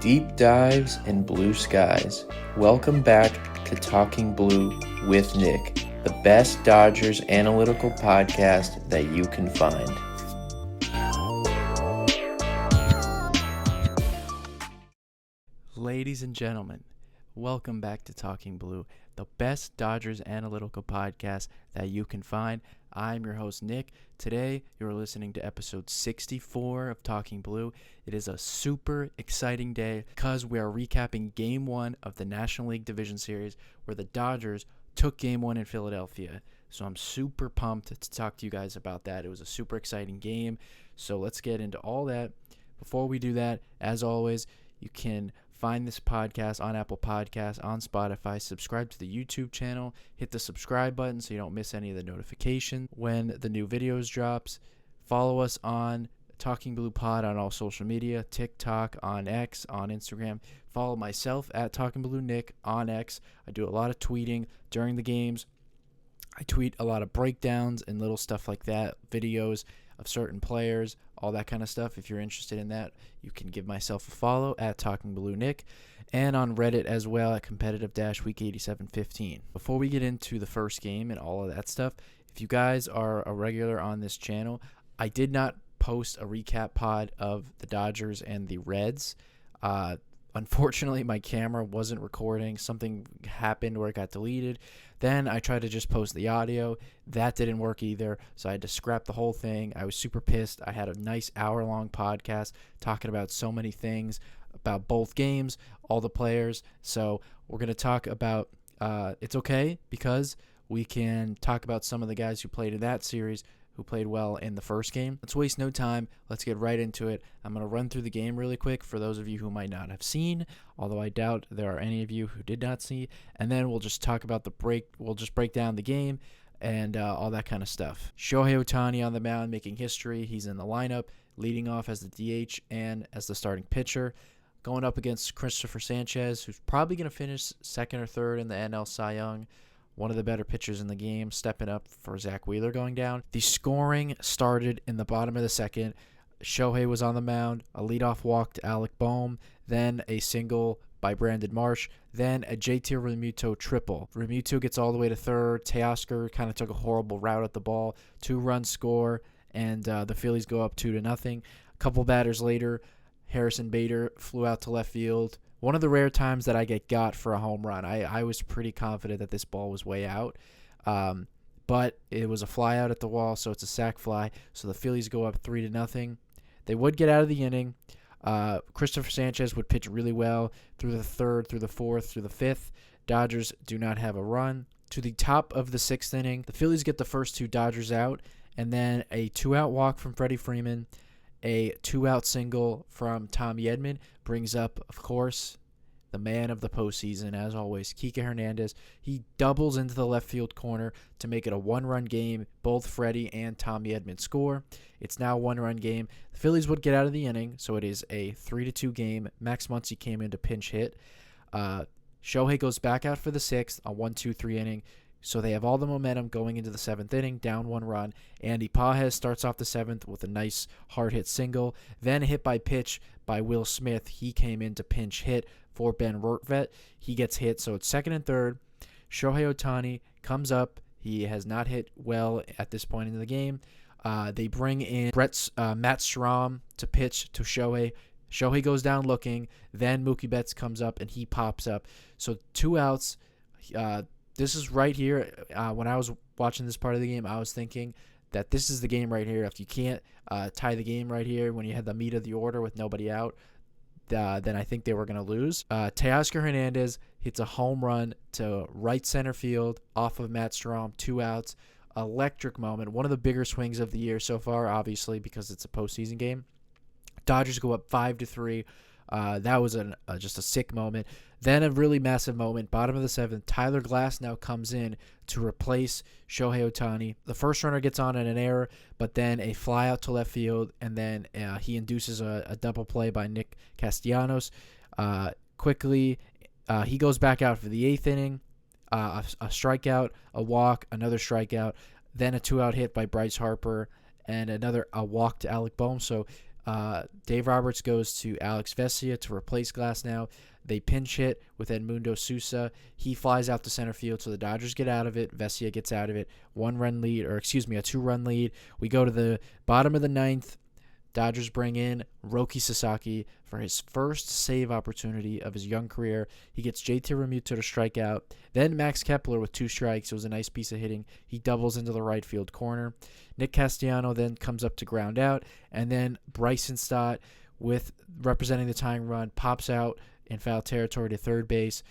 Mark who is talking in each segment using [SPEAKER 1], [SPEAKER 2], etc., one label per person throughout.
[SPEAKER 1] Deep dives and blue skies. Welcome back to Talking Blue with Nick, the best Dodgers analytical podcast that you can find.
[SPEAKER 2] Ladies and gentlemen, welcome back to Talking Blue, the best Dodgers analytical podcast that you can find. I'm your host, Nick. Today, you're listening to episode 64 of Talking Blue. It is a super exciting day because we are recapping Game 1 of the National League Division Series where the Dodgers took Game 1 in Philadelphia. So I'm super pumped to talk to you guys about that. It was a super exciting game. So let's get into all that. Before we do that, as always, you can find this podcast on Apple Podcasts, on Spotify. Subscribe to the YouTube channel. Hit the subscribe button so you don't miss any of the notifications when the new videos drops. Follow us on Talking Blue Pod on all social media, TikTok, on X, on Instagram. Follow myself at Talking Blue Nick on X. I do a lot of tweeting during the games. I tweet a lot of breakdowns and little stuff like that, videos of certain players, all that kind of stuff. If you're interested in that, you can give myself a follow at Talking Blue Nick, and on Reddit as well at competitive-week8715. Before we get into the first game and all of that stuff, if you guys are a regular on this channel, I did not post a recap pod of the Dodgers and the Reds. Unfortunately, my camera wasn't recording. Something happened where it got deleted. Then I tried to just post the audio. That didn't work either, so I had to scrap the whole thing. I was super pissed. I had a nice hour-long podcast talking about so many things, about both games, all the players. So we're going to talk about it's okay because we can talk about some of the guys who played in that series who played well in the first game. Let's waste no time. Let's get right into it. I'm going to run through the game really quick for those of you who might not have seen, although I doubt there are any of you who did not see. And then we'll just talk about we'll just break down the game and all that kind of stuff. Shohei Ohtani on the mound making history. He's in the lineup, leading off as the DH and as the starting pitcher, going up against Christopher Sanchez, who's probably going to finish second or third in the NL Cy Young. One of the better pitchers in the game, stepping up for Zach Wheeler going down. The scoring started in the bottom of the second. Shohei was on the mound, a leadoff walk to Alec Boehm, then a single by Brandon Marsh, then a JT Realmuto triple. Realmuto gets all the way to third. Teoscar kind of took a horrible route at the ball. 2-run score, and the Phillies go up 2-0. A couple batters later, Harrison Bader flew out to left field. One of the rare times that I get got for a home run. I was pretty confident that this ball was way out, but it was a fly out at the wall, so it's a sac fly. So the Phillies go up 3-0. They would get out of the inning. Christopher Sanchez would pitch really well through the third, through the fourth, through the fifth. Dodgers do not have a run. To the top of the sixth inning, the Phillies get the first two Dodgers out, and then a 2-out walk from Freddie Freeman. A 2-out single from Tommy Edman brings up, of course, the man of the postseason, as always, Kike Hernandez. He doubles into the left field corner to make it a one-run game. Both Freddie and Tommy Edman score. It's now a one-run game. The Phillies would get out of the inning, so it is a 3-2 game. Max Muncy came in to pinch hit. Shohei goes back out for the sixth, a 1-2-3 inning. So they have all the momentum going into the seventh inning, down 1 run. Andy Pages starts off the seventh with a nice hard-hit single. Then a hit by pitch by Will Smith. He came in to pinch hit for Ben Rortvedt. He gets hit, so it's second and third. Shohei Ohtani comes up. He has not hit well at this point in the game. They bring in Matt Strahm to pitch to Shohei. Shohei goes down looking. Then Mookie Betts comes up, and he pops up. So 2 outs. This is right here. When I was watching this part of the game, I was thinking that this is the game right here. If you can't tie the game right here when you had the meat of the order with nobody out, then I think they were going to lose. Teoscar Hernandez hits a home run to right center field off of Matt Strahm, 2 outs. Electric moment. One of the bigger swings of the year so far, obviously, because it's a postseason game. Dodgers go up 5-3. That was just a sick moment. Then a really massive moment, bottom of the seventh, Tyler Glasnow comes in to replace Shohei Ohtani. The first runner gets on in an error, but then a fly out to left field, and then he induces a double play by Nick Castellanos. Quickly, he goes back out for the eighth inning. A strikeout, a walk, another strikeout, then a 2-out hit by Bryce Harper, and a walk to Alec Boehm. So Dave Roberts goes to Alex Vesia to replace Glasnow. They pinch hit with Edmundo Sousa. He flies out to center field, so the Dodgers get out of it. Vesia gets out of it. A 2-run lead. We go to the bottom of the ninth. Dodgers bring in Roki Sasaki for his first save opportunity of his young career. He gets JT Realmuto to strike out. Then Max Kepler with 2 strikes. It was a nice piece of hitting. He doubles into the right field corner. Nick Castellano then comes up to ground out. And then Bryson Stott, with representing the tying run, pops out in foul territory to third base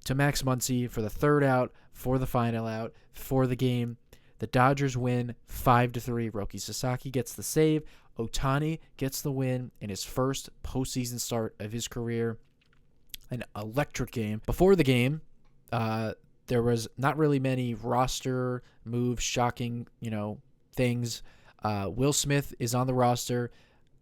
[SPEAKER 2] to Max Muncy for the third out, for the final out, for the game. The Dodgers win 5-3. Roki Sasaki gets the save. Ohtani gets the win in his first postseason start of his career. An electric game. Before the game, there was not really many roster moves, shocking, things. Will Smith is on the roster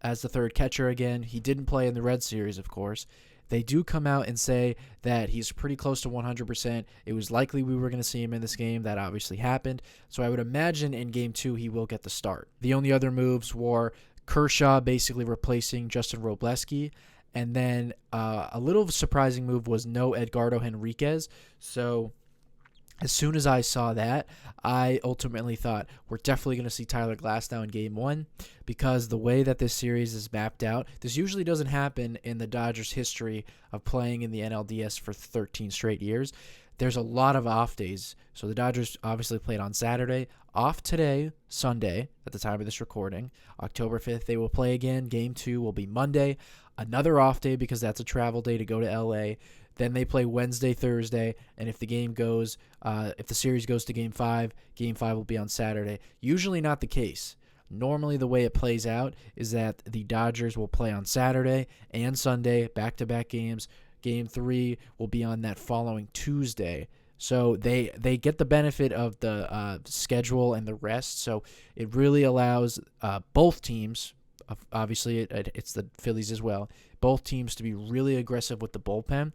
[SPEAKER 2] as the third catcher again. He didn't play in the Red Series, of course. They do come out and say that he's pretty close to 100%. It was likely we were going to see him in this game. That obviously happened. So I would imagine in Game 2 he will get the start. The only other moves were Kershaw basically replacing Justin Robleski. And then a little surprising move was no Edgardo Henriquez. So as soon as I saw that, I ultimately thought we're definitely going to see Tyler Glasnow in Game 1 because the way that this series is mapped out, this usually doesn't happen in the Dodgers' history of playing in the NLDS for 13 straight years. There's a lot of off days. So the Dodgers obviously played on Saturday, off today, Sunday, at the time of this recording. October 5th, they will play again. Game 2 will be Monday. Another off day because that's a travel day to go to LA. Then they play Wednesday, Thursday, and if the series goes to Game 5 will be on Saturday. Usually not the case. Normally the way it plays out is that the Dodgers will play on Saturday and Sunday, back-to-back games. Game 3 will be on that following Tuesday. So they get the benefit of the schedule and the rest. So it really allows both teams, obviously it's the Phillies as well, both teams to be really aggressive with the bullpen.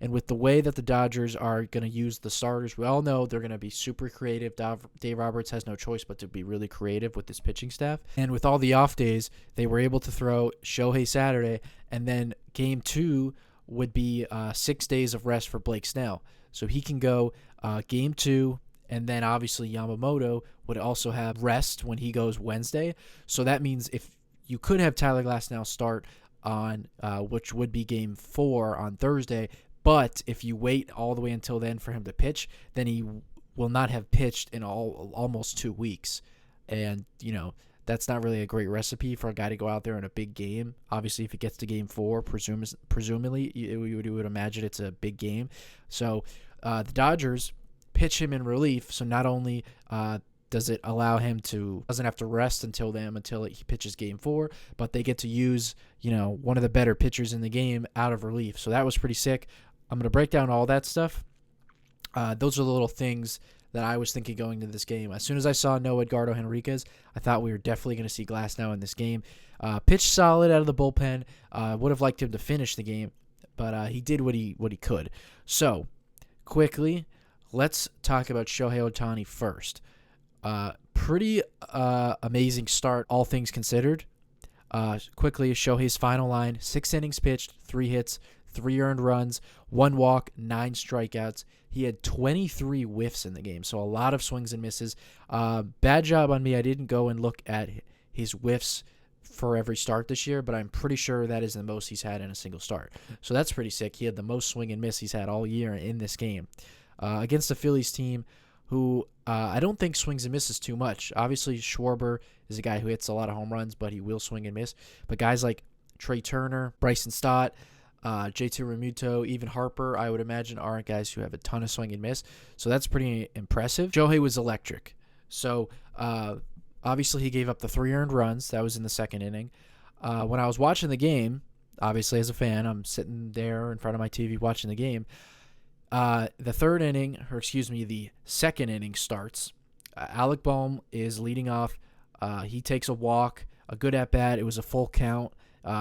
[SPEAKER 2] And with the way that the Dodgers are going to use the starters, we all know they're going to be super creative. Dave Roberts has no choice but to be really creative with this pitching staff. And with all the off days, they were able to throw Shohei Saturday, and then Game 2 would be 6 days of rest for Blake Snell. So he can go Game 2, and then obviously Yamamoto would also have rest when he goes Wednesday. So that means if you could have Tyler Glasnow start on which would be Game 4 on Thursday, but if you wait all the way until then for him to pitch, then he will not have pitched in almost 2 weeks. And, that's not really a great recipe for a guy to go out there in a big game. Obviously, if it gets to Game 4, presumably, you would imagine it's a big game. So the Dodgers pitch him in relief, so not only does it allow him doesn't have to rest until he pitches Game 4, but they get to use, one of the better pitchers in the game out of relief. So that was pretty sick. I'm going to break down all that stuff. Those are the little things that I was thinking going into this game. As soon as I saw no Edgardo Henriquez, I thought we were definitely going to see Glasnow in this game. Pitched solid out of the bullpen. Would have liked him to finish the game, but he did what he could. So, quickly, let's talk about Shohei Ohtani first. Pretty amazing start, all things considered. Quickly, Shohei's final line: 6 innings pitched, 3 hits, 3 earned runs, 1 walk, 9 strikeouts. He had 23 whiffs in the game, so a lot of swings and misses. Bad job on me. I didn't go and look at his whiffs for every start this year, but I'm pretty sure that is the most he's had in a single start. So that's pretty sick. He had the most swing and miss he's had all year in this game. Against the Phillies team, who I don't think swings and misses too much. Obviously, Schwarber is a guy who hits a lot of home runs, but he will swing and miss. But guys like Trey Turner, Bryson Stott, JT Realmuto, even Harper, I would imagine, aren't guys who have a ton of swing and miss. So that's pretty impressive. Shohei was electric. So obviously he gave up the 3 earned runs. That was in the second inning. When I was watching the game, obviously as a fan, I'm sitting there in front of my TV watching the game. The second inning starts. Alec Bohm is leading off. He takes a walk, a good at-bat. It was a full count.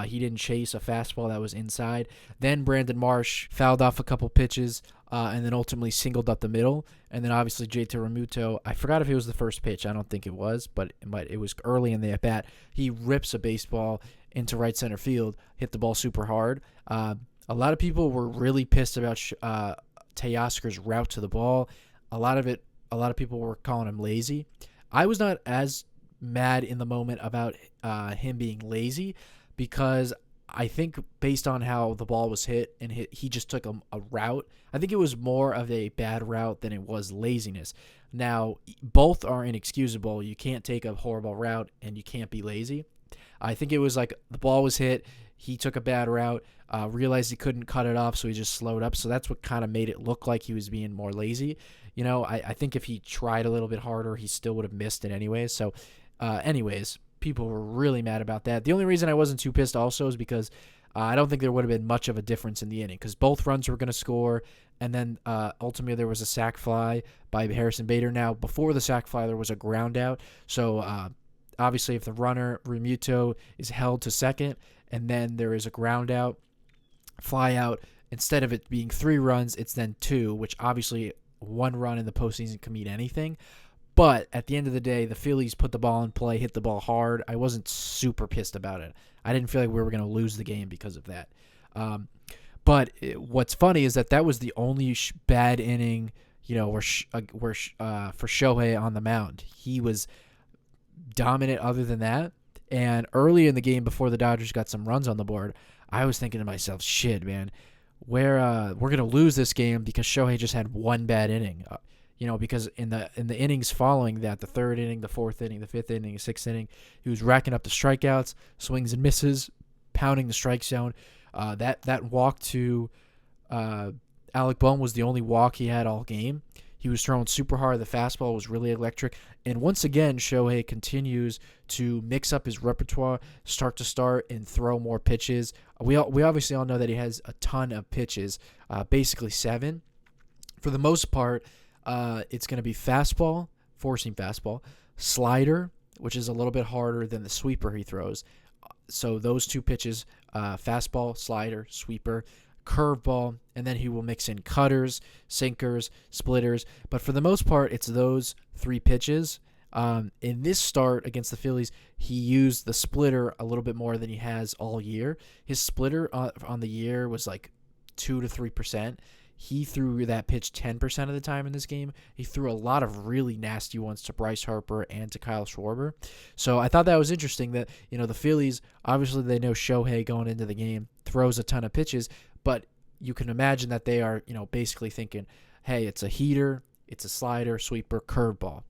[SPEAKER 2] He didn't chase a fastball that was inside. Then Brandon Marsh fouled off a couple pitches and then ultimately singled up the middle. And then obviously JT Realmuto, I forgot if it was the first pitch. I don't think it was, but it was early in the at-bat. He rips a baseball into right center field, hit the ball super hard. A lot of people were really pissed about Teoscar's route to the ball. A lot of people were calling him lazy. I was not as mad in the moment about him being lazy, because I think based on how the ball was hit and he just took a route. I think it was more of a bad route than it was laziness. Now, both are inexcusable. You can't take a horrible route and you can't be lazy. I think it was like the ball was hit, he took a bad route, realized he couldn't cut it off, so he just slowed up. So that's what kind of made it look like he was being more lazy. I think if he tried a little bit harder, he still would have missed it anyways. So anyways, people were really mad about that. The only reason I wasn't too pissed also is because I don't think there would have been much of a difference in the inning, because both runs were going to score, and then ultimately there was a sac fly by Harrison Bader. Now, before the sac fly, there was a ground out. So obviously if the runner, Remuto, is held to second, and then there is a ground out, fly out, instead of it being 3 runs, it's then 2, which obviously 1 run in the postseason can mean anything. But at the end of the day, the Phillies put the ball in play, hit the ball hard. I wasn't super pissed about it. I didn't feel like we were going to lose the game because of that. But what's funny is that was the only bad inning, for Shohei on the mound. He was dominant other than that. And early in the game, before the Dodgers got some runs on the board, I was thinking to myself, shit, man, we're going to lose this game because Shohei just had 1 bad inning. Because in the innings following that, the 3rd inning, the 4th inning, the 5th inning, the 6th inning, he was racking up the strikeouts, swings and misses, pounding the strike zone. That walk to Alec Bohm was the only walk he had all game. He was throwing super hard. The fastball was really electric. And once again, Shohei continues to mix up his repertoire, start to start, and throw more pitches. We obviously all know that he has a ton of pitches, basically 7. For the most part, it's going to be fastball, four-seam fastball, slider, which is a little bit harder than the sweeper he throws. So those 2 pitches, fastball, slider, sweeper, curveball, and then he will mix in cutters, sinkers, splitters. But for the most part, it's those 3 pitches. In this start against the Phillies, he used the splitter a little bit more than he has all year. His splitter on the year was like 2 to 3%. He threw that pitch 10% of the time in this game. He threw a lot of really nasty ones to Bryce Harper and to Kyle Schwarber. So I thought that was interesting that, the Phillies, obviously they know Shohei going into the game throws a ton of pitches, but you can imagine that they are, basically thinking, hey, it's a heater, it's a slider, sweeper, curveball,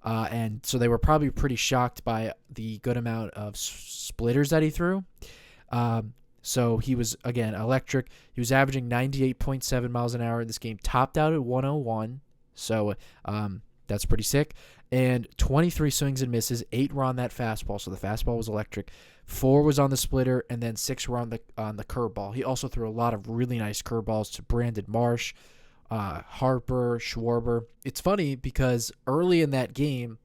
[SPEAKER 2] and so they were probably pretty shocked by the good amount of splitters that he threw. So he was, again, electric. He was averaging 98.7 miles an hour in this game, topped out at 101. So that's pretty sick. And 23 swings and misses, 8 were on that fastball. So the fastball was electric. 4 was on the splitter, and then 6 were on the curveball. He also threw a lot of really nice curveballs to Brandon Marsh, Harper, Schwarber. It's funny because early in that game,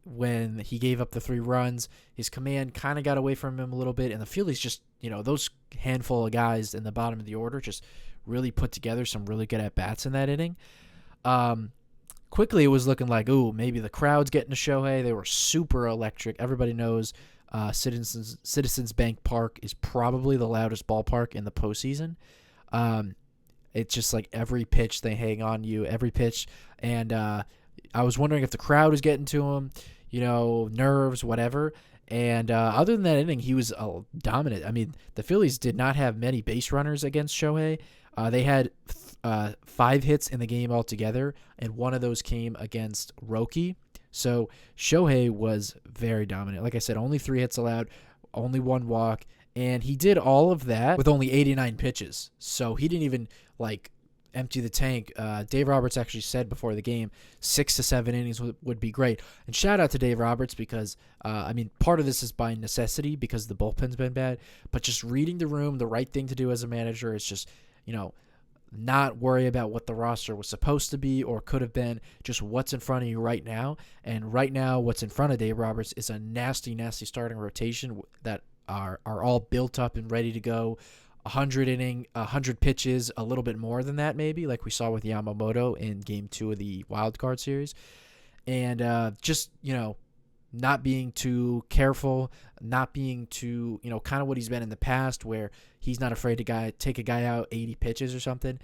[SPEAKER 2] when he gave up the 3 runs, his command kind of got away from him a little bit, and the Phillies just, those handful of guys in the bottom of the order just really put together some really good at-bats in that inning. Quickly, it was looking like, maybe the crowd's getting to Shohei. They were super electric. Everybody knows Citizens Bank Park is probably the loudest ballpark in the postseason. It's just like every pitch they hang on you, every pitch. And I was wondering if the crowd was getting to him, nerves, whatever. And other than that inning, he was dominant. I mean, the Phillies did not have many base runners against Shohei. They had 5 hits in the game altogether, and one of those came against Roki. So Shohei was very dominant. Like I said, only 3 hits allowed, only 1 walk, and he did all of that with only 89 pitches. So he didn't even, empty the tank. Dave Roberts actually said before the game 6 to 7 innings would be great. And shout out to Dave Roberts because, part of this is by necessity because the bullpen's been bad, but just reading the room, the right thing to do as a manager is just, not worry about what the roster was supposed to be or could have been, just what's in front of you right now. And right now, what's in front of Dave Roberts is a nasty, nasty starting rotation that are all built up and ready to go. 100 pitches, a little bit more than that maybe, like we saw with Yamamoto in Game 2 of the Wild Card Series. And not being too careful, not being too, kind of what he's been in the past where he's not afraid to take a guy out 80 pitches or something.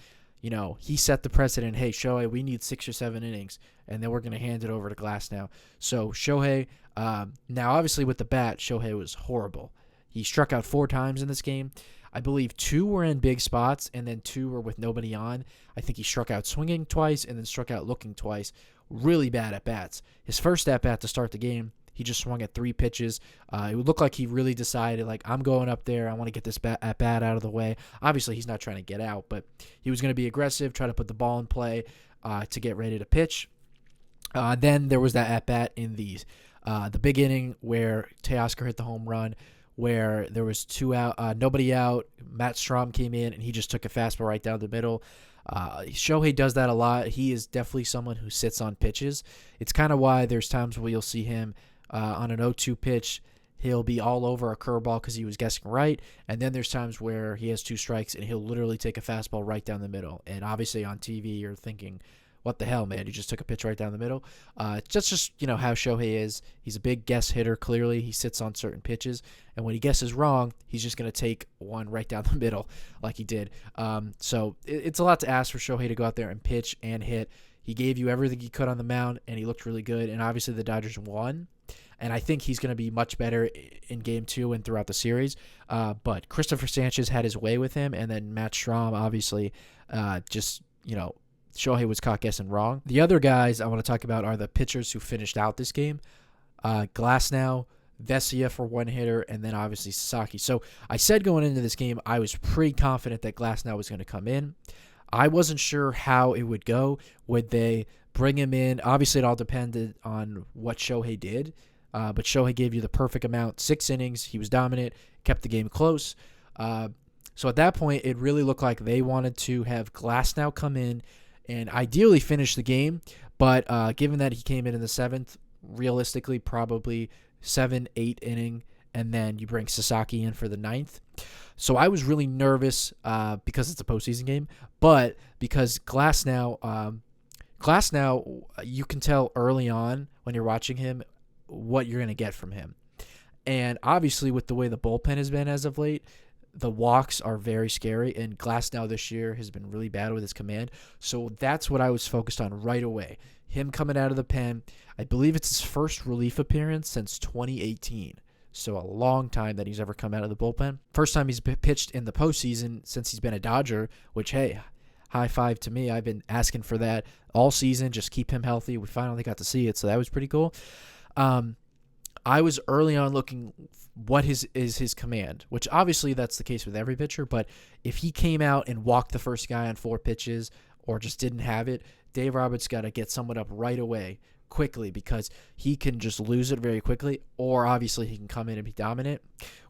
[SPEAKER 2] He set the precedent. Hey, Shohei, we need 6 or 7 innings, and then we're going to hand it over to Glasnow. So Shohei, now obviously with the bat, Shohei was horrible. He struck out 4 times in this game. I believe 2 were in big spots, and then 2 were with nobody on. I think he struck out swinging twice and then struck out looking twice. Really bad at bats. His first at bat to start the game, he just swung at 3 pitches. It would look like he really decided, I'm going up there. I want to get this at bat out of the way. Obviously, he's not trying to get out, but he was going to be aggressive, try to put the ball in play to get ready to pitch. Then there was that at bat in the big inning where Teoscar hit the home run, where there was 2 out, nobody out. Matt Strahm came in and he just took a fastball right down the middle. Shohei does that a lot. He is definitely someone who sits on pitches. It's kind of why there's times where you'll see him on an 0-2 pitch. He'll be all over a curveball because he was guessing right. And then there's times where he has 2 strikes and he'll literally take a fastball right down the middle. And obviously on TV you're thinking, what the hell, man? You just took a pitch right down the middle. Just how Shohei is. He's a big guess hitter, clearly. He sits on certain pitches. And when he guesses wrong, he's just going to take one right down the middle like he did. So it's a lot to ask for Shohei to go out there and pitch and hit. He gave you everything he could on the mound, and he looked really good. And obviously the Dodgers won. And I think he's going to be much better in Game 2 and throughout the series. But Christopher Sanchez had his way with him. And then Matt Strahm, obviously, Shohei was caught guessing wrong. The other guys I want to talk about are the pitchers who finished out this game. Glasnow, Vesia for 1 hitter, and then obviously Sasaki. So I said going into this game, I was pretty confident that Glasnow was going to come in. I wasn't sure how it would go. Would they bring him in? Obviously, it all depended on what Shohei did. But Shohei gave you the perfect amount. 6 innings. He was dominant, kept the game close. So at that point, it really looked like they wanted to have Glasnow come in and ideally finish the game, but given that he came in the 7th, realistically probably 7-8 inning, and then you bring Sasaki in for the 9th. So I was really nervous because it's a postseason game, but because Glasnow, you can tell early on when you're watching him what you're going to get from him. And obviously with the way the bullpen has been as of late, the walks are very scary, and Glasnow this year has been really bad with his command. So that's what I was focused on right away. Him coming out of the pen. I believe it's his first relief appearance since 2018. So a long time that he's ever come out of the bullpen. First time he's pitched in the postseason since he's been a Dodger, which, hey, high five to me. I've been asking for that all season. Just keep him healthy. We finally got to see it, so that was pretty cool. I was early on looking what is his command, which obviously that's the case with every pitcher, but if he came out and walked the first guy on 4 pitches or just didn't have it, Dave Roberts got to get someone up right away quickly because he can just lose it very quickly, or obviously he can come in and be dominant.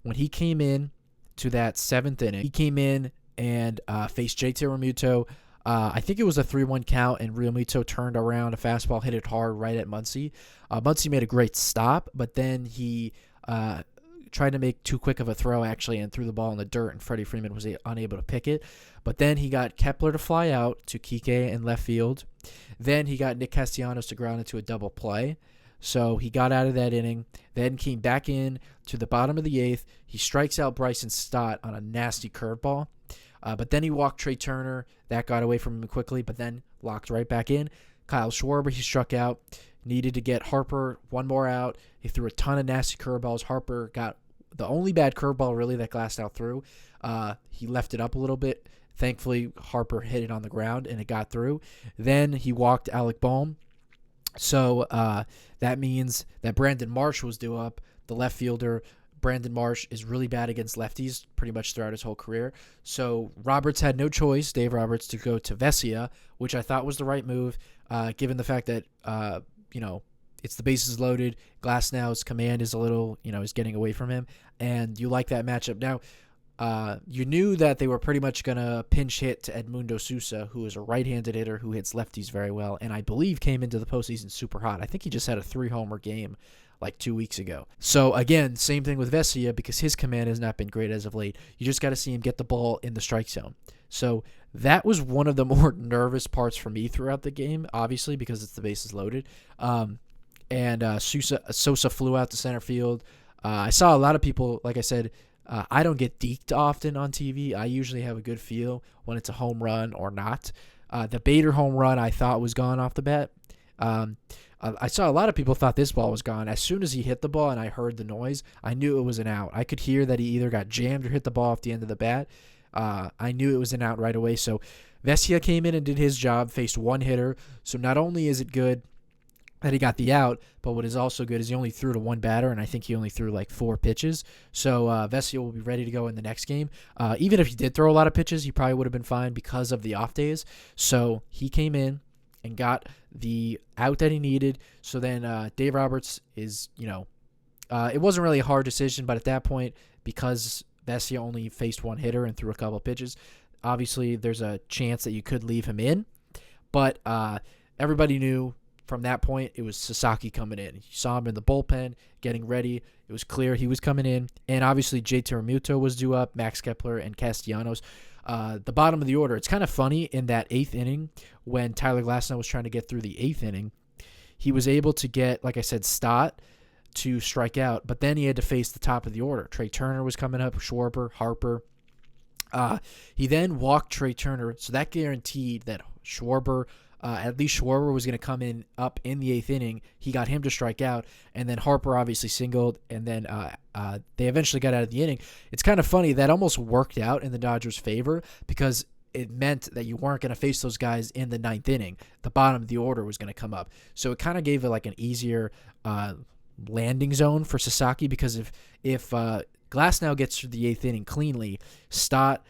[SPEAKER 2] When he came in to that 7th inning, he came in and faced JT Realmuto. I think it was a 3-1 count, and Realmuto turned around a fastball, hit it hard right at Muncy. Muncy made a great stop, but then he tried to make too quick of a throw, actually, and threw the ball in the dirt, and Freddie Freeman was unable to pick it. But then he got Kepler to fly out to Kike in left field. Then he got Nick Castellanos to ground into a double play. So he got out of that inning, then came back in to the bottom of the 8th. He strikes out Bryson Stott on a nasty curveball. But then he walked Trey Turner. That got away from him quickly, but then locked right back in. Kyle Schwarber, he struck out. Needed to get Harper 1 more out. He threw a ton of nasty curveballs. Harper got the only bad curveball really that Glasnow threw. He left it up a little bit. Thankfully, Harper hit it on the ground, and it got through. Then he walked Alec Bohm. So that means that Brandon Marsh was due up, the left fielder. Brandon Marsh is really bad against lefties pretty much throughout his whole career. So Roberts had no choice, Dave Roberts, to go to Vesia, which I thought was the right move, given the fact that, it's the bases loaded. Glasnow's command is a little, is getting away from him, and you like that matchup. Now, you knew that they were pretty much going to pinch hit to Edmundo Sousa, who is a right-handed hitter who hits lefties very well, and I believe came into the postseason super hot. I think he just had a 3-homer game like 2 weeks ago. So again, same thing with Vesia, because his command has not been great as of late. You just got to see him get the ball in the strike zone. So that was one of the more nervous parts for me throughout the game, obviously, because it's the bases loaded. and Sosa flew out to center field. I saw a lot of people, like I said, I don't get deked often on TV. I usually have a good feel when it's a home run or not. The Bader home run I thought was gone off the bat. I saw a lot of people thought this ball was gone. As soon as he hit the ball and I heard the noise, I knew it was an out. I could hear that he either got jammed or hit the ball off the end of the bat. I knew it was an out right away. So Vesia came in and did his job, faced one hitter. So not only is it good that he got the out, but what is also good is he only threw to one batter, and I think he only threw like 4 pitches. So Vesia will be ready to go in the next game. Even if he did throw a lot of pitches, he probably would have been fine because of the off days. So he came in and got the out that he needed. So then Dave Roberts is, it wasn't really a hard decision, but at that point, because Vesia only faced one hitter and threw a couple pitches, obviously there's a chance that you could leave him in. But everybody knew from that point it was Sasaki coming in. You saw him in the bullpen getting ready. It was clear he was coming in. And obviously JT Realmuto was due up, Max Kepler, and Castellanos. The bottom of the order. It's kind of funny in that 8th inning when Tyler Glasnow was trying to get through the 8th inning. He was able to get, like I said, Stott to strike out, but then he had to face the top of the order. Trey Turner was coming up, Schwarber, Harper. He then walked Trey Turner, so that guaranteed that Schwarber, at least Schwarber was going to come in up in the 8th inning. He got him to strike out, and then Harper obviously singled, and then they eventually got out of the inning. It's kind of funny. That almost worked out in the Dodgers' favor because it meant that you weren't going to face those guys in the 9th inning. The bottom of the order was going to come up. So it kind of gave it like an easier landing zone for Sasaki, because if Glasnow gets through the 8th inning cleanly, Stott,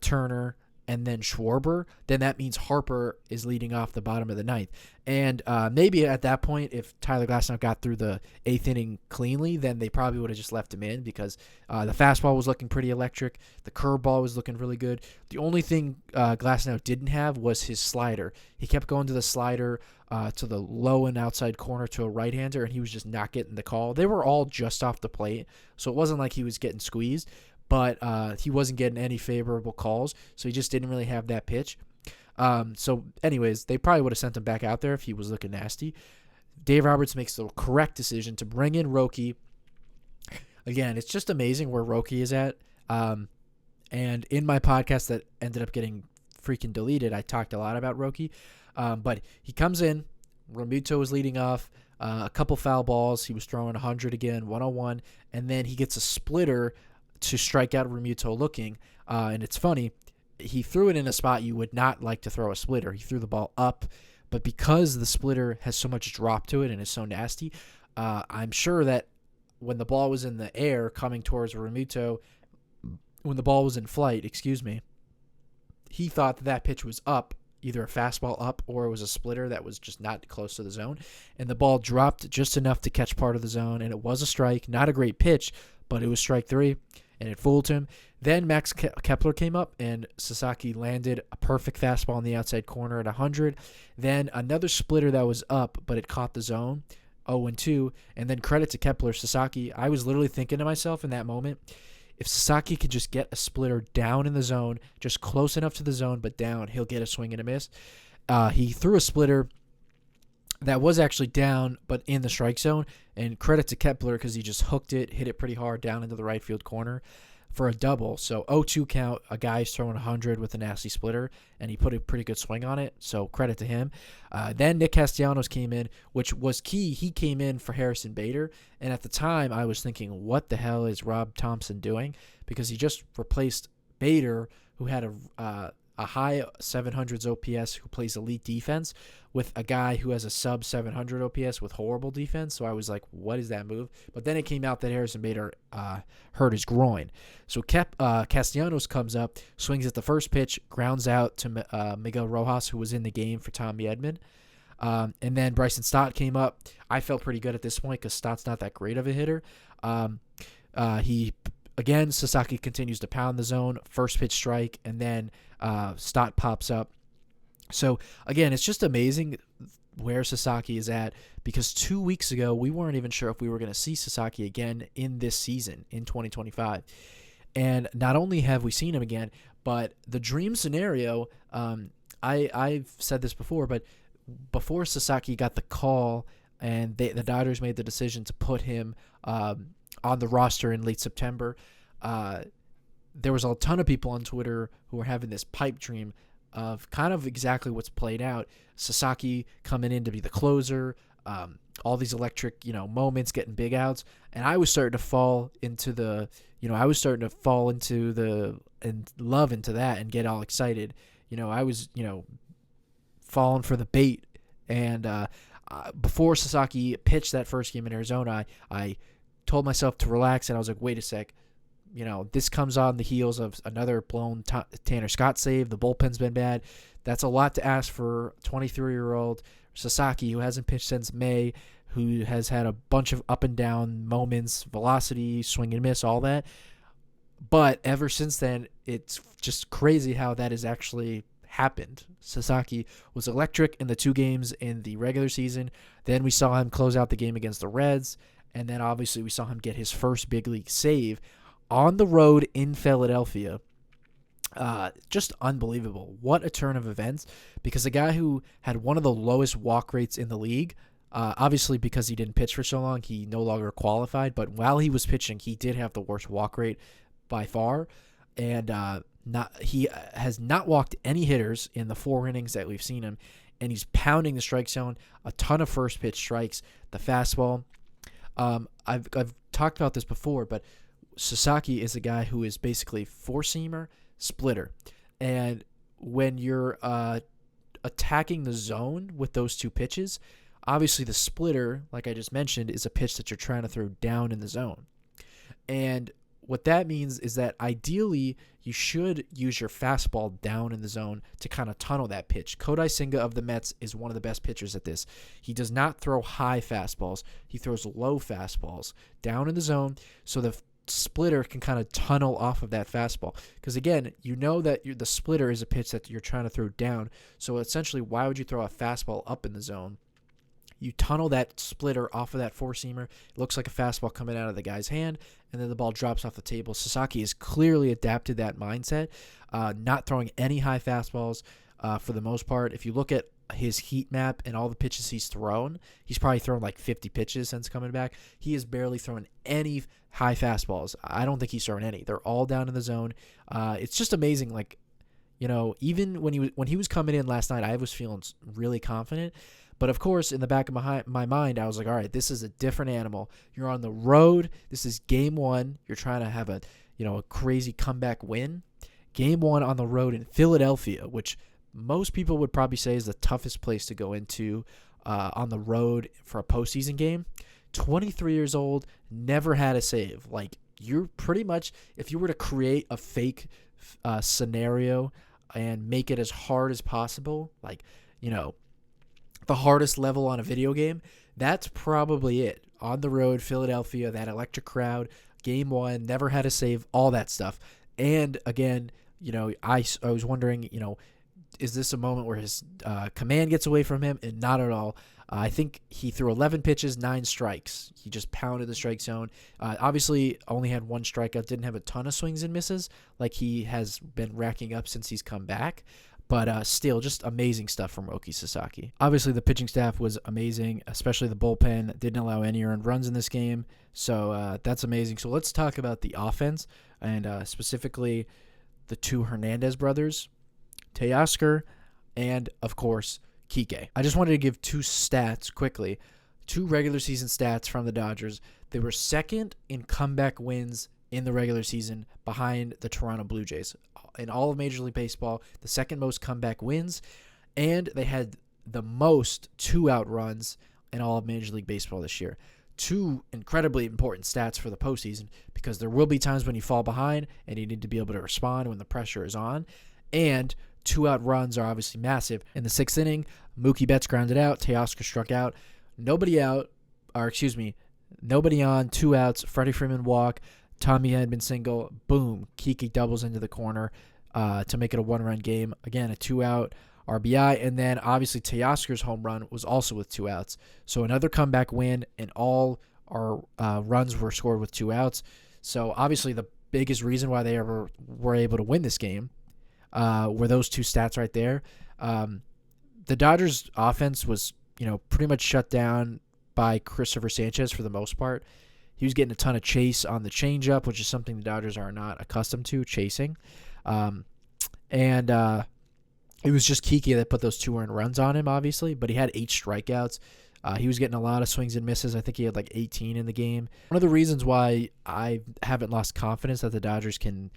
[SPEAKER 2] Turner, and then Schwarber, then that means Harper is leading off the bottom of the 9th. And maybe at that point, if Tyler Glasnow got through the 8th inning cleanly, then they probably would have just left him in, because the fastball was looking pretty electric. The curveball was looking really good. The only thing Glasnow didn't have was his slider. He kept going to the slider to the low and outside corner to a right-hander, and he was just not getting the call. They were all just off the plate, so it wasn't like he was getting squeezed, but he wasn't getting any favorable calls, so he just didn't really have that pitch. So anyways, they probably would have sent him back out there if he was looking nasty. Dave Roberts makes the correct decision to bring in Roki. Again, it's just amazing where Roki is at. And in my podcast that ended up getting freaking deleted, I talked a lot about Roki. But he comes in, Realmuto was leading off, a couple foul balls. He was throwing 100 again, 101, and then he gets a splitter to strike out Realmuto looking. And it's funny, he threw it in a spot you would not like to throw a splitter. He threw the ball up, but because the splitter has so much drop to it and is so nasty, I'm sure that when the ball was in the air coming towards Realmuto, when the ball was in flight, he thought that pitch was up, either a fastball up or it was a splitter that was just not close to the zone. And the ball dropped just enough to catch part of the zone, and it was a strike. Not a great pitch, but it was strike 3, and it fooled him. Then Max Kepler came up, and Sasaki landed a perfect fastball in the outside corner at 100. Then another splitter that was up, but it caught the zone, 0-2. And then credit to Kepler, Sasaki. I was literally thinking to myself in that moment, if Sasaki could just get a splitter down in the zone, just close enough to the zone, but down, he'll get a swing and a miss. He threw a splitter that was actually down, but in the strike zone. And credit to Kepler because he just hooked it, hit it pretty hard down into the right field corner for a double. So 0-2 count, a guy's throwing 100 with a nasty splitter, and he put a pretty good swing on it. So credit to him. Then Nick Castellanos came in, which was key. He came in for Harrison Bader. And at the time, I was thinking, what the hell is Rob Thompson doing? Because he just replaced Bader, who had a high 700s OPS, who plays elite defense, with a guy who has a sub 700 OPS with horrible defense. So I was like, what is that move? But then it came out that Harrison Bader hurt his groin. So Castellanos comes up, swings at the first pitch, grounds out to Miguel Rojas, who was in the game for Tommy Edman. And then Bryson Stott came up. I felt pretty good at this point because Stott's not that great of a hitter. Again, Sasaki continues to pound the zone, first pitch strike, and then Stott pops up. So, again, it's just amazing where Sasaki is at, because 2 weeks ago, we weren't even sure if we were going to see Sasaki again in this season, in 2025. And not only have we seen him again, but the dream scenario, I've said this before, but before Sasaki got the call and the Dodgers made the decision to put him on the roster in late September. There was a ton of people on Twitter who were having this pipe dream of kind of exactly what's played out. Sasaki coming in to be the closer, all these electric, moments, getting big outs. And I was starting to fall into and love into that and get all excited. I was, falling for the bait. And before Sasaki pitched that first game in Arizona, I told myself to relax, and I was like, wait a sec. This comes on the heels of another blown Tanner Scott save. The bullpen's been bad. That's a lot to ask for 23-year-old Sasaki, who hasn't pitched since May, who has had a bunch of up and down moments, velocity, swing and miss, all that. But ever since then, it's just crazy how that has actually happened. Sasaki was electric in the 2 games in the regular season. Then we saw him close out the game against the Reds. And then obviously we saw him get his first big league save on the road in Philadelphia. Just unbelievable. What a turn of events, because a guy who had one of the lowest walk rates in the league, obviously because he didn't pitch for so long, he no longer qualified, but while he was pitching, he did have the worst walk rate by far, and he has not walked any hitters in the 4 innings that we've seen him, and he's pounding the strike zone, a ton of first pitch strikes, the fastball. I've talked about this before, but Sasaki is a guy who is basically 4-seamer, splitter. And when you're attacking the zone with those 2 pitches, obviously the splitter, like I just mentioned, is a pitch that you're trying to throw down in the zone. And what that means is that ideally you should use your fastball down in the zone to kind of tunnel that pitch. Kodai Senga of the Mets is one of the best pitchers at this. He does not throw high fastballs. He throws low fastballs down in the zone, so the splitter can kind of tunnel off of that fastball. Because again, that the splitter is a pitch that you're trying to throw down. So essentially, why would you throw a fastball up in the zone? You tunnel that splitter off of that 4-seamer. It looks like a fastball coming out of the guy's hand, and then the ball drops off the table. Sasaki has clearly adapted that mindset, not throwing any high fastballs for the most part. If you look at his heat map and all the pitches he's thrown, he's probably thrown like 50 pitches since coming back. He has barely thrown any high fastballs. I don't think he's thrown any. They're all down in the zone. It's just amazing. Like, even when he was coming in last night, I was feeling really confident. But of course, in the back of my mind, I was like, all right, this is a different animal. You're on the road. This is game 1. You're trying to have a crazy comeback win. Game 1 on the road in Philadelphia, which most people would probably say is the toughest place to go into on the road for a postseason game. 23 years old, never had a save. Like, you're pretty much, if you were to create a fake scenario and make it as hard as possible, like, the hardest level on a video game, that's probably it. On the road, Philadelphia, that electric crowd, game 1, never had a save, all that stuff. And again, I was wondering, is this a moment where his command gets away from him? And not at all. I think he threw 11 pitches, 9 strikes. He just pounded the strike zone. Obviously, only had 1 strikeout, didn't have a ton of swings and misses like he has been racking up since he's come back. But still, just amazing stuff from Roki Sasaki. Obviously, the pitching staff was amazing, especially the bullpen. Didn't allow any earned runs in this game. So that's amazing. So let's talk about the offense, and specifically the 2 Hernandez brothers, Teoscar, and, of course, Kike. I just wanted to give 2 stats quickly. 2 regular season stats from the Dodgers. They were second in comeback wins in the regular season behind the Toronto Blue Jays. In all of Major League Baseball, the second most comeback wins, and they had the most 2-out runs in all of Major League Baseball this year. 2 incredibly important stats for the postseason, because there will be times when you fall behind and you need to be able to respond when the pressure is on, and 2-out runs are obviously massive. In the 6th inning, Mookie Betts grounded out, Teoscar struck out, nobody on, 2 outs, Freddie Freeman walk, Tommy Edman single, boom, Kike doubles into the corner to make it a 1-run game. Again, a 2-out RBI, and then obviously Teoscar's home run was also with 2 outs. So another comeback win, and all our runs were scored with 2 outs. So obviously the biggest reason why they ever were able to win this game were those 2 stats right there. The Dodgers' offense was, pretty much shut down by Christopher Sanchez for the most part. He was getting a ton of chase on the changeup, which is something the Dodgers are not accustomed to, chasing. It was just Kike that put those 2 earned runs on him, obviously, but he had 8 strikeouts. He was getting a lot of swings and misses. I think he had like 18 in the game. One of the reasons why I haven't lost confidence that the Dodgers can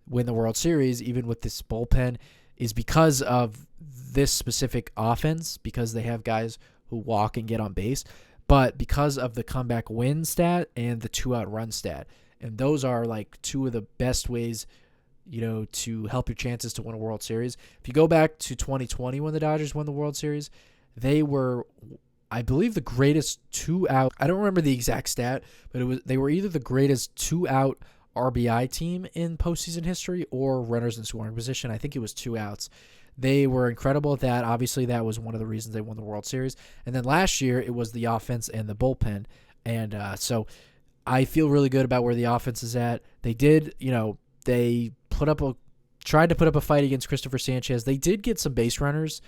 [SPEAKER 2] win the World Series, even with this bullpen, is because of this specific offense, because they have guys who walk and get on base, but because of the comeback win stat and the 2-out run stat. And those are like 2 of the best ways, to help your chances to win a World Series. If you go back to 2020 when the Dodgers won the World Series, they were, I believe, the greatest 2-out. I don't remember the exact stat, but they were either the greatest 2-out RBI team in postseason history or runners in scoring position. I think it was 2 outs. They were incredible at that. Obviously, that was one of the reasons they won the World Series. And then last year, it was the offense and the bullpen. And so I feel really good about where the offense is at. They did, they tried to put up a fight against Christopher Sanchez. They did get some base runners.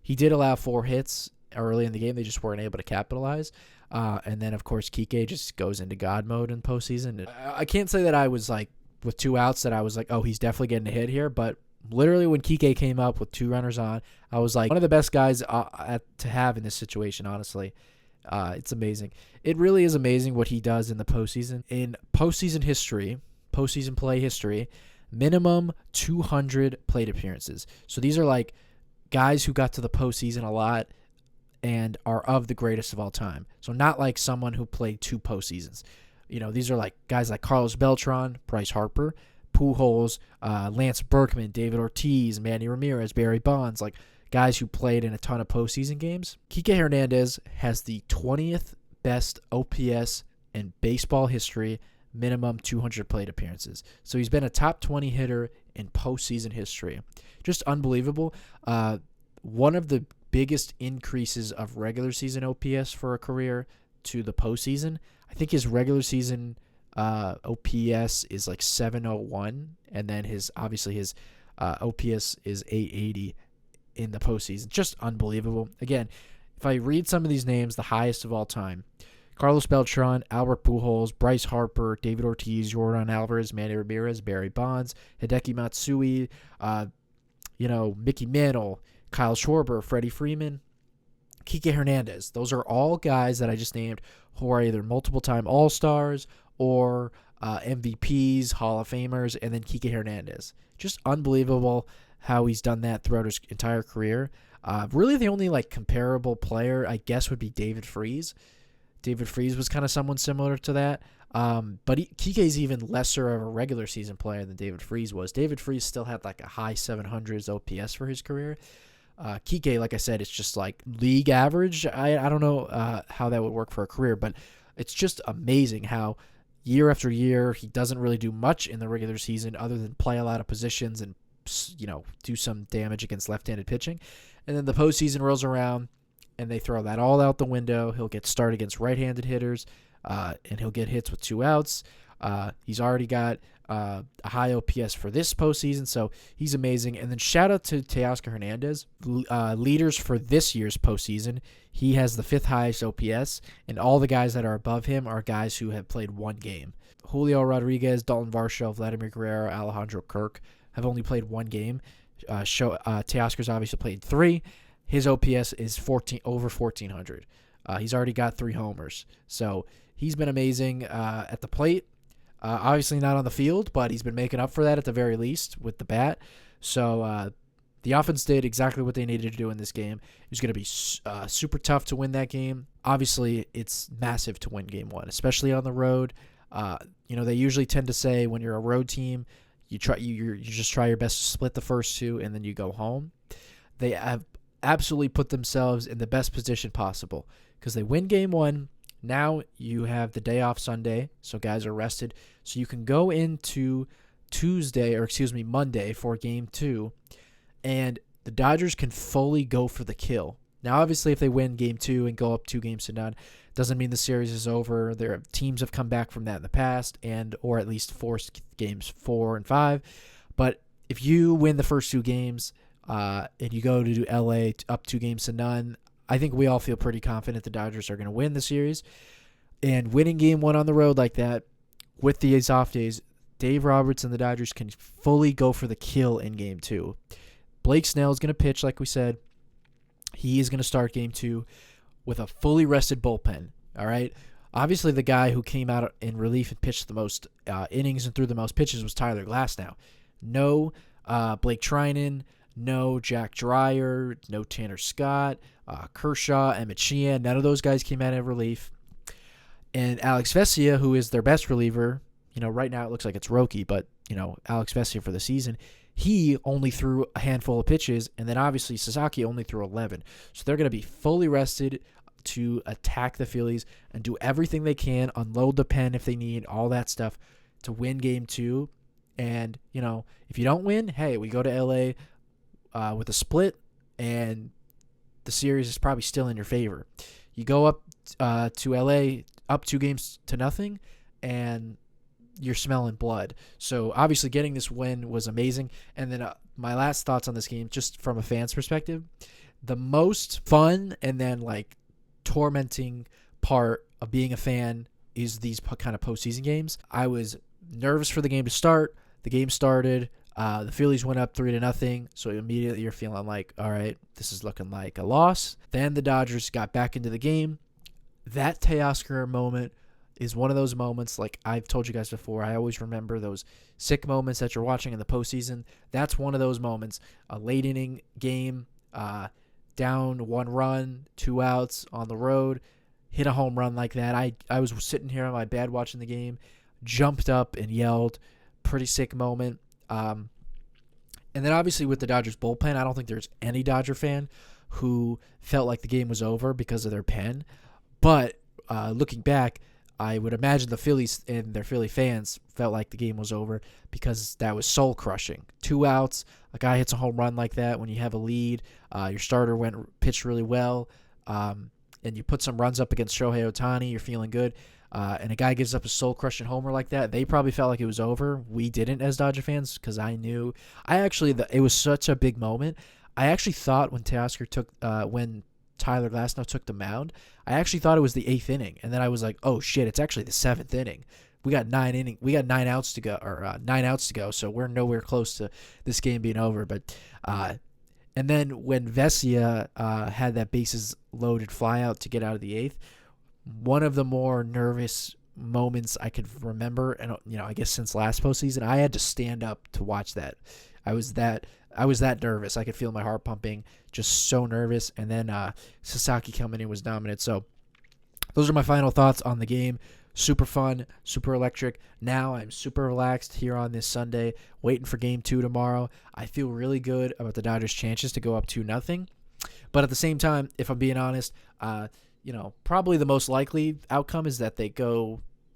[SPEAKER 2] He did allow 4 hits early in the game. They just weren't able to capitalize. And then, of course, Kike just goes into God mode in postseason. I can't say that I was like, with 2 outs, that I was like, oh, he's definitely getting a hit here. But literally when Kike came up with 2 runners on, I was like, one of the best guys to have in this situation, honestly. It's amazing. It really is amazing what he does in the postseason. In postseason history, postseason play history, minimum 200 plate appearances. So these are like guys who got to the postseason a lot and are of the greatest of all time. So not like someone who played 2 postseasons. These are like guys like Carlos Beltran, Bryce Harper, Pujols, Lance Berkman, David Ortiz, Manny Ramirez, Barry Bonds, like guys who played in a ton of postseason games. Kike Hernandez has the 20th best OPS in baseball history, minimum 200 plate appearances. So he's been a top 20 hitter in postseason history. Just unbelievable. One of the biggest increases of regular season OPS for a career to the postseason. I think his regular season OPS is like 701, and then his OPS is 880 in the postseason. Just unbelievable. Again, if I read some of these names, the highest of all time: Carlos Beltran, Albert Pujols, Bryce Harper, David Ortiz, Jordan Alvarez, Manny Ramirez, Barry Bonds, Hideki Matsui, Mickey Mantle, Kyle Schwarber, Freddie Freeman, Kike Hernandez. Those are all guys that I just named who are either multiple-time All-Stars or MVPs, Hall of Famers, and then Kike Hernandez. Just unbelievable how he's done that throughout his entire career. Really, the only comparable player, I guess, would be David Freese. David Freese was kind of someone similar to that. But Kike's even lesser of a regular season player than David Freese was. David Freese still had a high 700s OPS for his career. Kike, like I said, it's just league average. I don't know how that would work for a career, but it's just amazing how year after year he doesn't really do much in the regular season other than play a lot of positions and do some damage against left-handed pitching. And then the postseason rolls around and they throw that all out the window. He'll get started against right-handed hitters, and he'll get hits with 2 outs. He's already got a high OPS for this postseason, so he's amazing. And then shout out to Teoscar Hernandez, leaders for this year's postseason. He has the 5th highest OPS, and all the guys that are above him are guys who have played 1 game. Julio Rodriguez, Dalton Varsho, Vladimir Guerrero, Alejandro Kirk have only played 1 game. Teoscar's obviously played 3. His OPS is over 1,400. He's already got 3 homers, so he's been amazing at the plate. Obviously not on the field, but he's been making up for that at the very least with the bat. So the offense did exactly what they needed to do in this game. It was going to be super tough to win that game. Obviously, it's massive to win Game 1, especially on the road. They usually tend to say when you're a road team, you just try your best to split the first 2, and then you go home. They have absolutely put themselves in the best position possible because they win Game 1. Now you have the day off Sunday, so guys are rested. So you can go into Monday for Game 2, and the Dodgers can fully go for the kill. Now, obviously, if they win Game 2 and go up 2-0, doesn't mean the series is over. Their teams have come back from that in the past, or at least forced Games 4 and 5. But if you win the first 2 games and you go to LA up 2-0, I think we all feel pretty confident the Dodgers are going to win the series. And winning game 1 on the road like that, with these off days, Dave Roberts and the Dodgers can fully go for the kill in game 2. Blake Snell is going to pitch, like we said. He is going to start game 2 with a fully rested bullpen. All right. Obviously, the guy who came out in relief and pitched the most innings and threw the most pitches was Tyler Glasnow. No Blake Trinan, no Jack Dreyer, no Tanner Scott, Kershaw, Emmett Sheehan. None of those guys came out in relief. And Alex Vesia, who is their best reliever, right now it looks like it's Roki, but, Alex Vesia for the season, he only threw a handful of pitches, and then obviously Sasaki only threw 11. So they're going to be fully rested to attack the Phillies and do everything they can, unload the pen if they need, all that stuff to win game 2. And, if you don't win, hey, we go to L.A. With a split, and the series is probably still in your favor. You go up to L.A., up 2-0, and you're smelling blood. So obviously getting this win was amazing. And then my last thoughts on this game, just from a fan's perspective, the most fun and then tormenting part of being a fan is these kind of postseason games. I was nervous for the game to start. The game started. The Phillies went up 3-0, so immediately you're feeling like, all right, this is looking like a loss. Then the Dodgers got back into the game. That Teoscar moment is one of those moments, like I've told you guys before, I always remember those sick moments that you're watching in the postseason. That's one of those moments. A late inning game, down 1 run, 2 outs on the road, hit a home run like that. I was sitting here on my bed watching the game, jumped up and yelled. Pretty sick moment. And then obviously with the Dodgers bullpen, I don't think there's any Dodger fan who felt like the game was over because of their pen. But looking back, I would imagine the Phillies and their Philly fans felt like the game was over because that was soul-crushing. 2 outs, a guy hits a home run like that when you have a lead. Your starter pitched really well, and you put some runs up against Shohei Ohtani. You're feeling good. And a guy gives up a soul-crushing homer like that. They probably felt like it was over. We didn't as Dodger fans because it was such a big moment. I actually thought when Tyler Glasnow took the mound, I actually thought it was the 8th inning, and then I was like, "Oh shit! It's actually the 7th inning. We got 9 outs to go, so we're nowhere close to this game being over." But and then when Vesia had that bases loaded flyout to get out of the 8th, one of the more nervous moments I could remember, and I guess since last postseason, I had to stand up to watch that. I was that nervous. I could feel my heart pumping, just so nervous. And then Sasaki coming in was dominant. So those are my final thoughts on the game. Super fun, super electric. Now I'm super relaxed here on this Sunday, waiting for game 2 tomorrow. I feel really good about the Dodgers' chances to go up 2-0. But at the same time, if I'm being honest, probably the most likely outcome is that they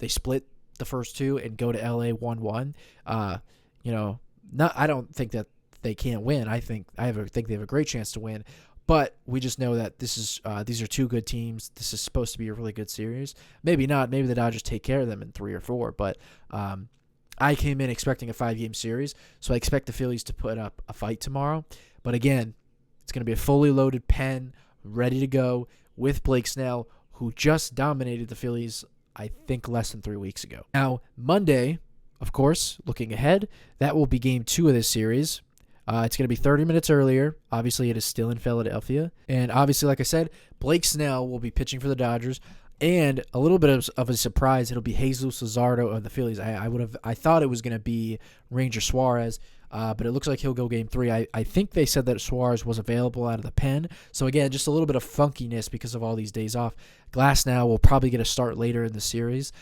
[SPEAKER 2] split the first 2 and go to LA 1-1. I don't think that they can't win. I think they have a great chance to win, but we just know that these are 2 good teams. This is supposed to be a really good series. Maybe not. Maybe the Dodgers take care of them in 3 or 4. But I came in expecting a 5-game series, so I expect the Phillies to put up a fight tomorrow. But again, it's going to be a fully loaded pen, ready to go with Blake Snell, who just dominated the Phillies, I think, less than 3 weeks ago. Now, Monday, of course, looking ahead, that will be game 2 of this series. It's going to be 30 minutes earlier. Obviously, it is still in Philadelphia. And obviously, like I said, Blake Snell will be pitching for the Dodgers. And a little bit of a surprise, it'll be Jesus Luzardo of the Phillies. I thought it was going to be Ranger Suarez, but it looks like he'll go game 3. I think they said that Suarez was available out of the pen. So again, just a little bit of funkiness because of all these days off. Glasnow will probably get a start later in the series.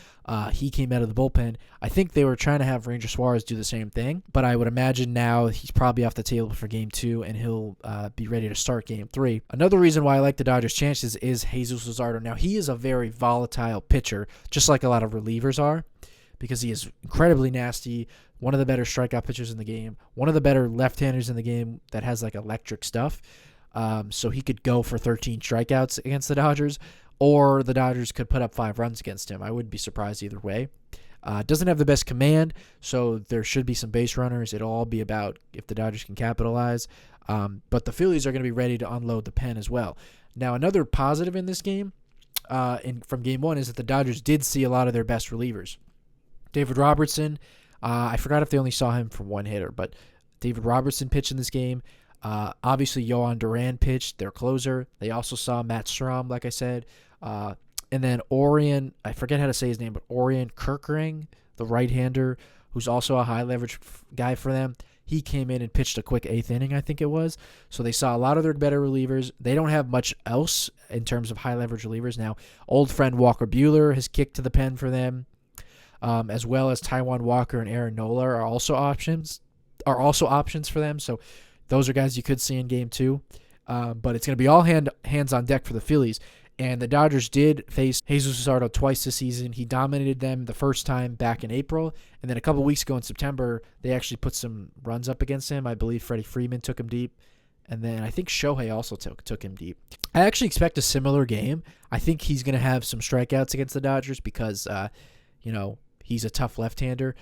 [SPEAKER 2] He came out of the bullpen. I think they were trying to have Ranger Suarez do the same thing, but I would imagine now he's probably off the table for game 2, and he'll be ready to start game 3. Another reason why I like the Dodgers' chances is Jesus Luzardo. Now, he is a very volatile pitcher, just like a lot of relievers are, because he is incredibly nasty, one of the better strikeout pitchers in the game, one of the better left-handers in the game that has electric stuff. So he could go for 13 strikeouts against the Dodgers, or the Dodgers could put up 5 runs against him. I wouldn't be surprised either way. Doesn't have the best command, so there should be some base runners. It'll all be about if the Dodgers can capitalize. But the Phillies are going to be ready to unload the pen as well. Now, another positive in this game from game one is that the Dodgers did see a lot of their best relievers. David Robertson, I forgot if they only saw him for one hitter, but David Robertson pitched in this game. Obviously, Yohan Duran pitched, their closer. They also saw Matt Strahm, like I said. And then Orion, I forget how to say his name, but Orion Kerkering, the right-hander, who's also a high-leverage guy for them. He came in and pitched a quick eighth inning, I think it was. So they saw a lot of their better relievers. They don't have much else in terms of high-leverage relievers. Now, old friend Walker Buehler has kicked to the pen for them, as well as Taijuan Walker and Aaron Nola are also options for them. So those are guys you could see in game two. But it's going to be all hands on deck for the Phillies. And the Dodgers did face Jesus Luzardo twice this season. He dominated them the first time back in April. And then a couple weeks ago in September, they actually put some runs up against him. I believe Freddie Freeman took him deep. And then I think Shohei also took him deep. I actually expect a similar game. I think he's going to have some strikeouts against the Dodgers because, he's a tough left-hander.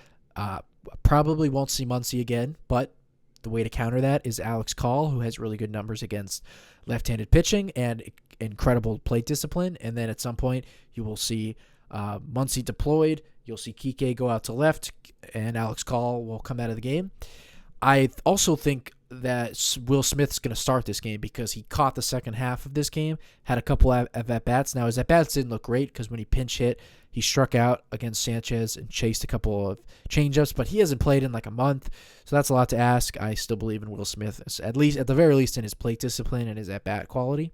[SPEAKER 2] Probably won't see Muncy again, but the way to counter that is Alex Call, who has really good numbers against left-handed pitching and incredible plate discipline. And then at some point, you will see Muncy deployed. You'll see Kike go out to left, and Alex Call will come out of the game. I also think that Will Smith's going to start this game because he caught the second half of this game, had a couple of at-bats. Now, his at-bats didn't look great because when he pinch hit, he struck out against Sanchez and chased a couple of change-ups, but he hasn't played in like a month, so that's a lot to ask. I still believe in Will Smith, at the very least in his plate discipline and his at-bat quality.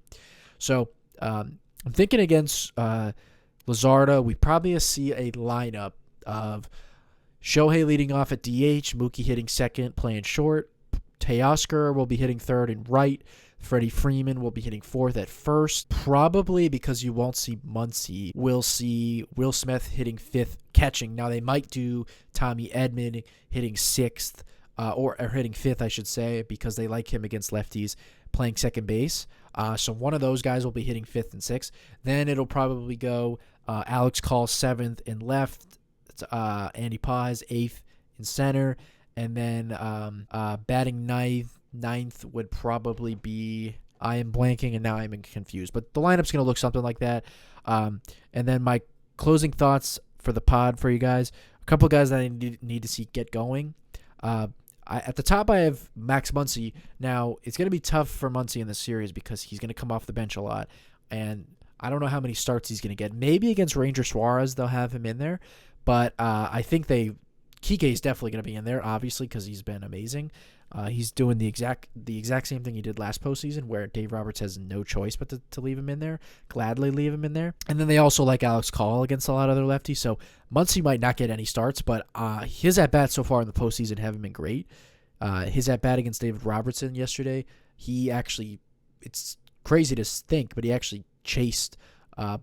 [SPEAKER 2] So I'm thinking against Luzardo, we probably see a lineup of Shohei leading off at DH, Mookie hitting second, playing short. Teoscar will be hitting third and right. Freddie Freeman will be hitting fourth at first. Probably because you won't see Muncy. We'll see Will Smith hitting fifth, catching. Now, they might do Tommy Edman hitting sixth, or hitting fifth, I should say, because they like him against lefties playing second base. So one of those guys will be hitting fifth and sixth. Then it'll probably go Alex Call seventh and left, Andy Paz eighth in center, and then batting ninth would probably be, I am blanking and now I'm confused, but the lineup's going to look something like that. And then my closing thoughts for the pod for you guys, a couple of guys that I need to see get going. At the top, I have Max Muncy. Now, it's going to be tough for Muncy in this series because he's going to come off the bench a lot, and I don't know how many starts he's going to get. Maybe against Ranger Suarez, they'll have him in there, but I think Kike is definitely going to be in there, obviously, because he's been amazing. He's doing the exact same thing he did last postseason, where Dave Roberts has no choice but to leave him in there, gladly leave him in there. And then they also like Alex Call against a lot of other lefties, so Muncy might not get any starts, but his at-bats so far in the postseason haven't been great. His at-bat against David Robertson yesterday, he actually, it's crazy to think, but he actually chased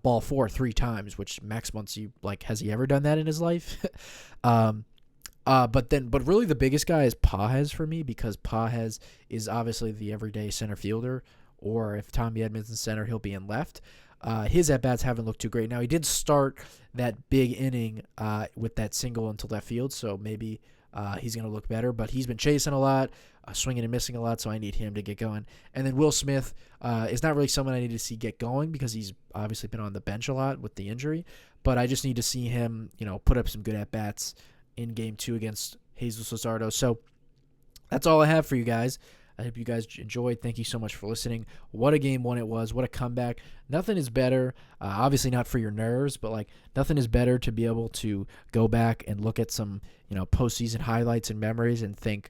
[SPEAKER 2] ball 4 3 times, which Max Muncy, has he ever done that in his life? But really the biggest guy is Paz for me, because Paz is obviously the everyday center fielder, or if Tommy Edman's in center, he'll be in left. His at-bats haven't looked too great. Now, he did start that big inning with that single into left field, so maybe he's going to look better, but he's been chasing a lot, swinging and missing a lot, so I need him to get going. And then Will Smith is not really someone I need to see get going because he's obviously been on the bench a lot with the injury, but I just need to see him, put up some good at-bats in Game 2 against Jesus Luzardo. So that's all I have for you guys. I hope you guys enjoyed. Thank you so much for listening. What a Game 1 it was. What a comeback. Nothing is better, obviously not for your nerves, but nothing is better to be able to go back and look at some, postseason highlights and memories and think,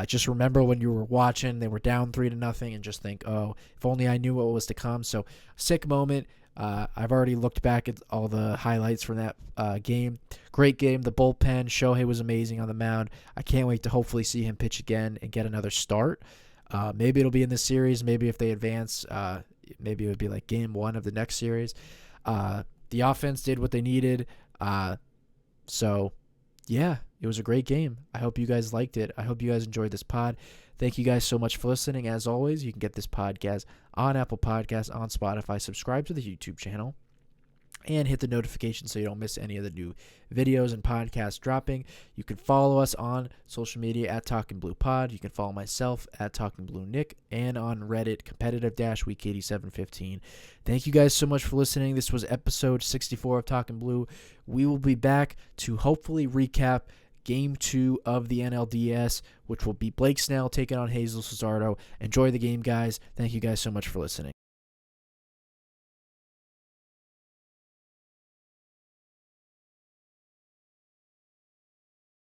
[SPEAKER 2] just remember when you were watching, they were down 3-0, and just think, oh, if only I knew what was to come. So, sick moment. I've already looked back at all the highlights from that game. Great game. The bullpen, Shohei was amazing on the mound. I can't wait to hopefully see him pitch again and get another start. Maybe it'll be in this series. Maybe if they advance, maybe it would be Game 1 of the next series. The offense did what they needed. So, yeah, it was a great game. I hope you guys liked it. I hope you guys enjoyed this pod. Thank you guys so much for listening. As always, you can get this podcast on Apple Podcasts, on Spotify. Subscribe to the YouTube channel. and hit the notification so you don't miss any of the new videos and podcasts dropping. You can follow us on social media at Talking Blue Pod. You can follow myself at Talking Blue Nick, and on Reddit, competitive-week 8715. Thank you guys so much for listening. This was episode 64 of Talking Blue. We will be back to hopefully recap Game 2 of the NLDS, which will be Blake Snell taking on Hazel Cesardo. Enjoy the game, guys. Thank you guys so much for listening.